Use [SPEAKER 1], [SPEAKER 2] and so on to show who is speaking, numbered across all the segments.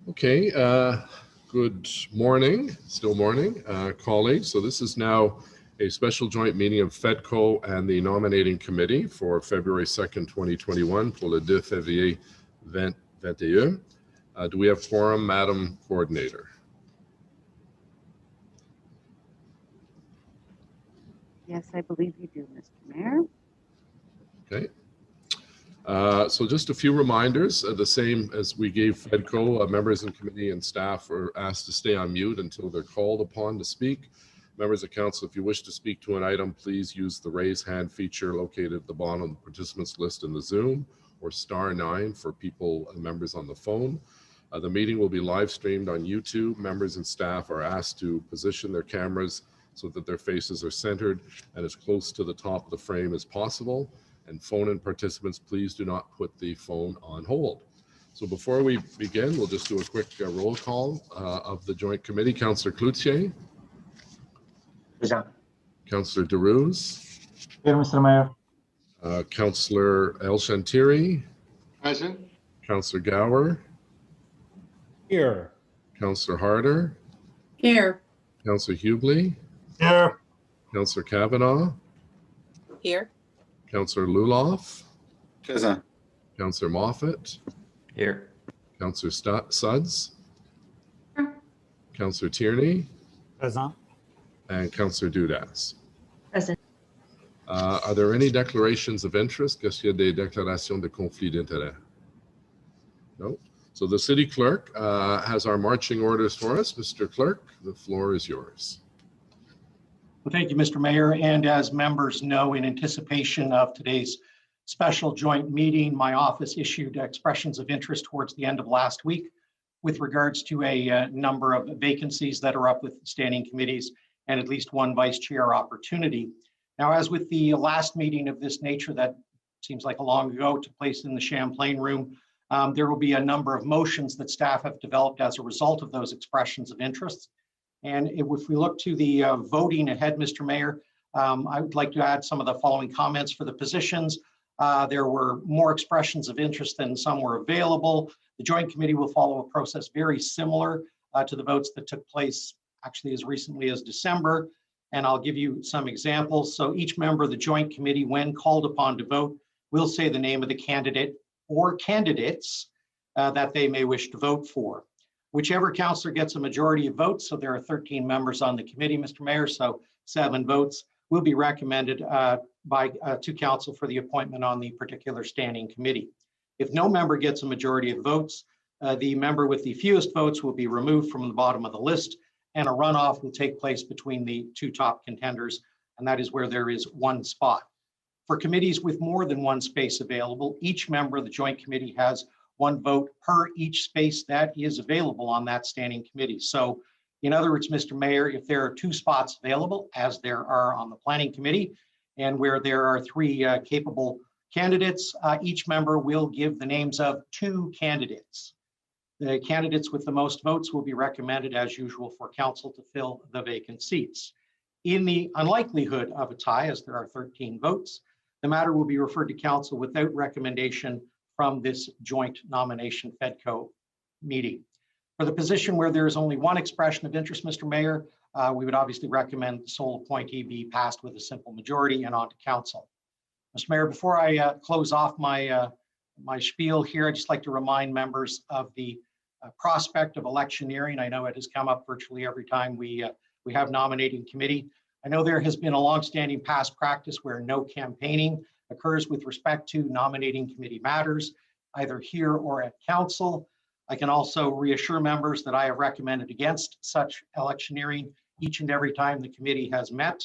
[SPEAKER 1] Okay, good morning, still morning, colleagues. So this is now a special joint meeting of FEDCO and the Nominating Committee for February 2nd, 2021, pour le 2 février 2021. Do we have quorum, Madam Coordinator?
[SPEAKER 2] Yes, I believe you do, Mr. Mayor.
[SPEAKER 1] Okay. So just a few reminders, the same as we gave FEDCO, members in committee and staff are asked to stay on mute until they're called upon to speak. Members of council, if you wish to speak to an item, please use the raise hand feature located at the bottom of the participants list in the Zoom, or *9 for people, members on the phone. The meeting will be live streamed on YouTube. Members and staff are asked to position their cameras so that their faces are centered and as close to the top of the frame as possible. And phone-in participants, please do not put the phone on hold. So before we begin, we'll just do a quick roll call of the joint committee. Councillor Cloutier.
[SPEAKER 3] Present.
[SPEAKER 1] Councillor Derouz.
[SPEAKER 3] Here, Mr. Mayor.
[SPEAKER 1] Councillor El Shantiri.
[SPEAKER 4] Present.
[SPEAKER 1] Councillor Gower.
[SPEAKER 5] Here.
[SPEAKER 1] Councillor Harder.
[SPEAKER 2] Here.
[SPEAKER 1] Councillor Hubley.
[SPEAKER 3] Here.
[SPEAKER 1] Councillor Kavanaugh.
[SPEAKER 2] Here.
[SPEAKER 1] Councillor Luloff.
[SPEAKER 4] Present.
[SPEAKER 1] Councillor Moffat.
[SPEAKER 5] Here.
[SPEAKER 1] Councillor Suds. Councillor Tierney.
[SPEAKER 3] Present.
[SPEAKER 1] And Councillor Dudas.
[SPEAKER 2] Present.
[SPEAKER 1] Are there any declarations of interest? Qu'est-ce qu'il y a des déclarations de conflit d'intérêt? No. So the city clerk has our marching orders for us. Mr. Clerk, the floor is yours.
[SPEAKER 6] Well, thank you, Mr. Mayor. And as members know, in anticipation of today's special joint meeting, my office issued expressions of interest towards the end of last week with regards to a number of vacancies that are up with standing committees and at least one vice chair opportunity. Now, as with the last meeting of this nature that seems like a long ago took place in the Champlain room, there will be a number of motions that staff have developed as a result of those expressions of interest. And if we look to the voting ahead, Mr. Mayor, I would like to add some of the following comments for the positions. There were more expressions of interest than some were available. The Joint Committee will follow a process very similar to the votes that took place actually as recently as December. And I'll give you some examples. So each member of the Joint Committee, when called upon to vote, will say the name of the candidate or candidates that they may wish to vote for. Whichever councillor gets a majority of votes, so there are 13 members on the committee, Mr. Mayor, so 7 votes will be recommended to council for the appointment on the particular standing committee. If no member gets a majority of votes, the member with the fewest votes will be removed from the bottom of the list, and a runoff will take place between the 2 top contenders, and that is where there is 1 spot. For committees with more than 1 space available, each member of the Joint Committee has 1 vote per each space that is available on that standing committee. So in other words, Mr. Mayor, if there are 2 spots available, as there are on the Planning Committee, and where there are 3 capable candidates, each member will give the names of 2 candidates. The candidates with the most votes will be recommended as usual for council to fill the vacant seats. In the unlikelihood of a tie, as there are 13 votes, the matter will be referred to council without recommendation from this joint nomination FEDCO meeting. For the position where there is only 1 expression of interest, Mr. Mayor, we would obviously recommend the sole appointee be passed with a simple majority and on to council. Mr. Mayor, before I close off my spiel here, I'd just like to remind members of the prospect of electioneering. I know it has come up virtually every time we have nominating committee. I know there has been a longstanding past practice where no campaigning occurs with respect to nominating committee matters, either here or at council. I can also reassure members that I have recommended against such electioneering each and every time the committee has met,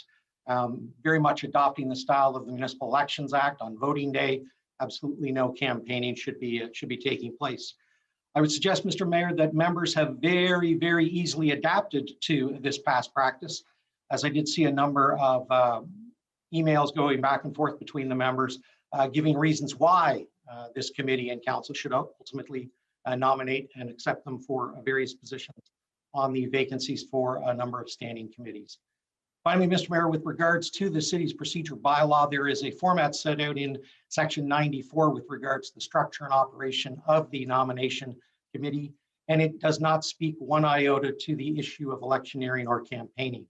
[SPEAKER 6] very much adopting the style of the Municipal Elections Act on voting day. Absolutely no campaigning should be taking place. I would suggest, Mr. Mayor, that members have very, very easily adapted to this past practice, as I did see a number of emails going back and forth between the members, giving reasons why this committee and council should ultimately nominate and accept them for various positions on the vacancies for a number of standing committees. Finally, Mr. Mayor, with regards to the city's procedure bylaw, there is a format set out in section 94 with regards to the structure and operation of the nomination committee. and it does not speak one iota to the issue of electioneering or campaigning.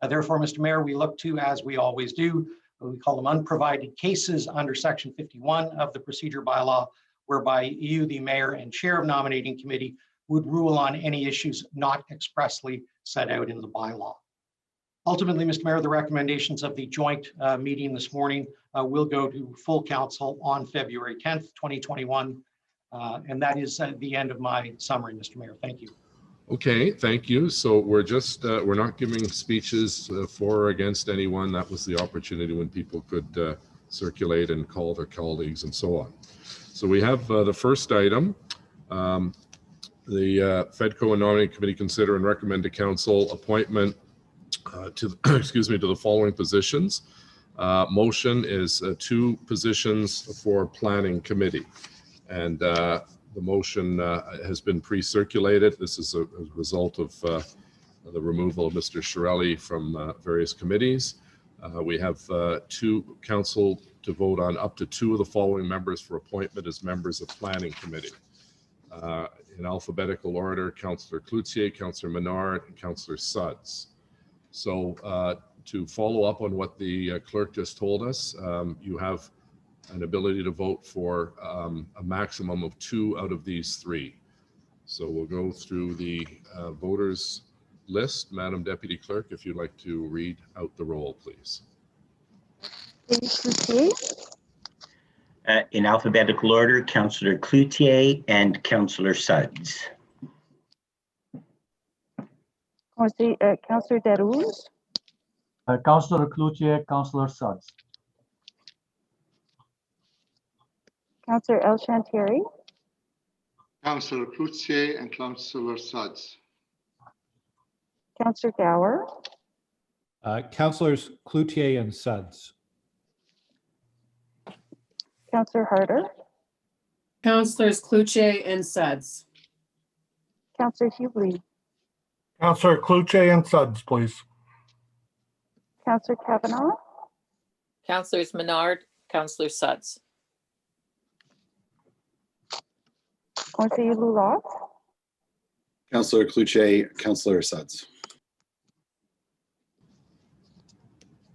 [SPEAKER 6] Therefore, Mr. Mayor, we look to, as we always do, we call them unprovided cases under Section 51 of the procedure bylaw, whereby you, the mayor and chair of nominating committee, would rule on any issues not expressly set out in the bylaw. Ultimately, Mr. Mayor, the recommendations of the joint meeting this morning will go to full council on February 10th, 2021. And that is the end of my summary, Mr. Mayor. Thank you.
[SPEAKER 1] Okay, thank you. So we're just, we're not giving speeches for or against anyone. That was the opportunity when people could circulate and call their colleagues and so on. So we have the first item. The FEDCO and Nominating Committee consider and recommend to Council appointment to, excuse me, to the following positions. Motion is 2 positions for Planning Committee. And the motion has been pre-circulated. This is a result of the removal of Mr. Shirelli from various committees. We have 2 council to vote on up to 2 of the following members for appointment as members of Planning Committee. In alphabetical order, Councillor Cloutier, Councillor Menard, and Councillor Suds. So to follow up on what the clerk just told us, you have an ability to vote for a maximum of 2 out of these 3. So we'll go through the voters list. Madam Deputy Clerk, if you'd like to read out the roll, please.
[SPEAKER 7] In alphabetical order, Councillor Cloutier and Councillor Suds.
[SPEAKER 2] Councillor Darouze,
[SPEAKER 3] Councillor Cloutier, Councillor Suds.
[SPEAKER 2] Councillor El-Shantieri,
[SPEAKER 4] Councillor Cloutier and Councillor Suds.
[SPEAKER 2] Councillor Gower,
[SPEAKER 5] Councillors Cloutier and Suds.
[SPEAKER 2] Councillor Harder,
[SPEAKER 8] Councillors Cloutier and Suds.
[SPEAKER 2] Councillor Hubley,
[SPEAKER 9] Councillor Cloutier and Suds, please.
[SPEAKER 2] Councillor Kavanaugh,
[SPEAKER 8] Councillors Menard, Councillor Suds.
[SPEAKER 2] Conseiller Loulotte,
[SPEAKER 10] Councillor Cloutier, Councillor Suds.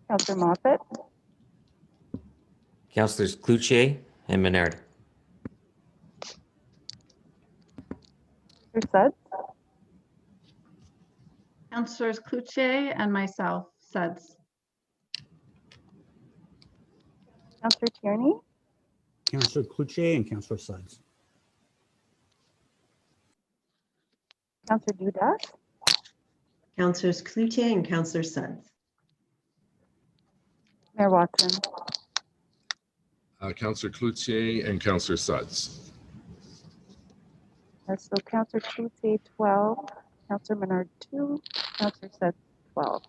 [SPEAKER 2] Councillor Moffat,
[SPEAKER 11] Councillors Cloutier and Menard.
[SPEAKER 2] Councillor Suds,
[SPEAKER 12] Councillors Cloutier and myself, Suds.
[SPEAKER 2] Councillor Tierney,
[SPEAKER 3] Councillor Cloutier and Councillor Suds.
[SPEAKER 2] Councillor Dudas,
[SPEAKER 12] Councillors Cloutier and Councillor Suds.
[SPEAKER 2] Mayor Watson.
[SPEAKER 1] Councillor Cloutier and Councillor Suds.
[SPEAKER 2] So Councillor Cloutier 12, Councillor Menard 2, Councillor Suds 12.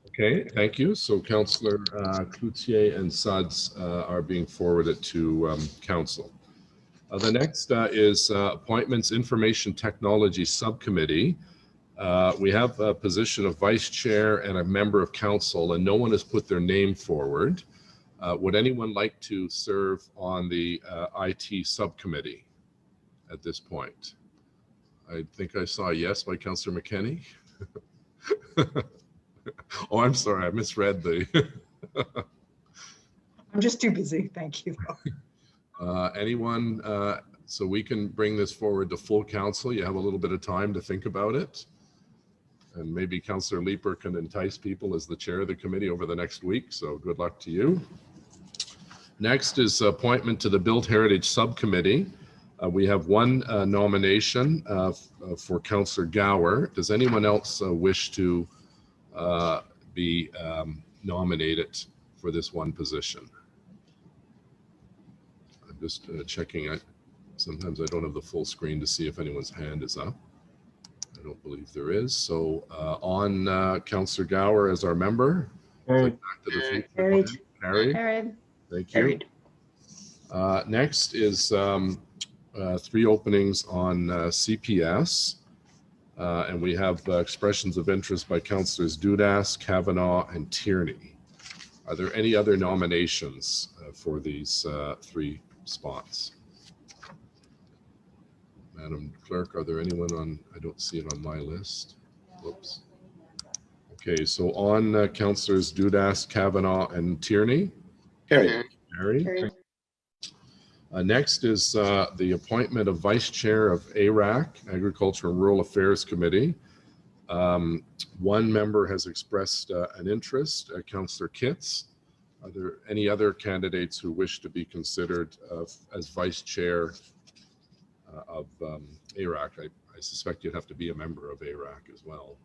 [SPEAKER 1] Okay, thank you. So Councillor Cloutier and Suds are being forwarded to Council. The next is Appointments Information Technology Subcommittee. We have a position of Vice Chair and a member of Council, and no one has put their name forward. Would anyone like to serve on the IT Subcommittee at this point? I think I saw a yes by Councillor McKenney. Oh, I'm sorry, I misread the.
[SPEAKER 8] I'm just too busy. Thank you.
[SPEAKER 1] Anyone, so we can bring this forward to full council. You have a little bit of time to think about it. And maybe Councillor Leeper can entice people as the chair of the committee over the next week. So good luck to you. Next is appointment to the Built Heritage Subcommittee. We have 1 nomination for Councillor Gower. Does anyone else wish to be nominated for this 1 position? I'm just checking. Sometimes I don't have the full screen to see if anyone's hand is up. I don't believe there is. So on Councillor Gower as our member.
[SPEAKER 3] Carried.
[SPEAKER 12] Carried.
[SPEAKER 1] Carried. Thank you. Next is 3 openings on CPS. And we have expressions of interest by Councillors Dudas, Kavanaugh, and Tierney. Are there any other nominations for these 3 spots? Madam Clerk, are there anyone on, I don't see it on my list. Whoops. Okay, so on Councillors Dudas, Kavanaugh, and Tierney.
[SPEAKER 10] Carried.
[SPEAKER 1] Carried. Next is the appointment of Vice Chair of ARAC, Agriculture and Rural Affairs Committee. One member has expressed an interest, Councillor Kitts. Are there any other candidates who wish to be considered as Vice Chair of ARAC? I suspect you'd have to be a member of ARAC as well.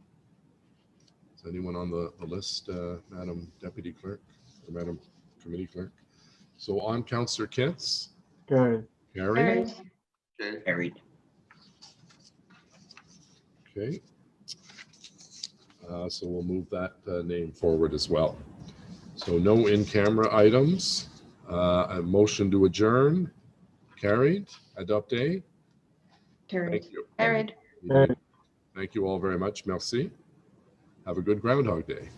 [SPEAKER 1] Is anyone on the list, Madam Deputy Clerk or Madam Committee Clerk? So on Councillor Kitts.
[SPEAKER 3] Carried.
[SPEAKER 1] Carried.
[SPEAKER 4] Okay.
[SPEAKER 7] Carried.
[SPEAKER 1] Okay. So we'll move that name forward as well. So no in-camera items. A motion to adjourn. Carried. Adopté.
[SPEAKER 12] Carried.
[SPEAKER 1] Thank you.
[SPEAKER 12] Carried.
[SPEAKER 1] Thank you all very much. Merci. Have a good Groundhog Day.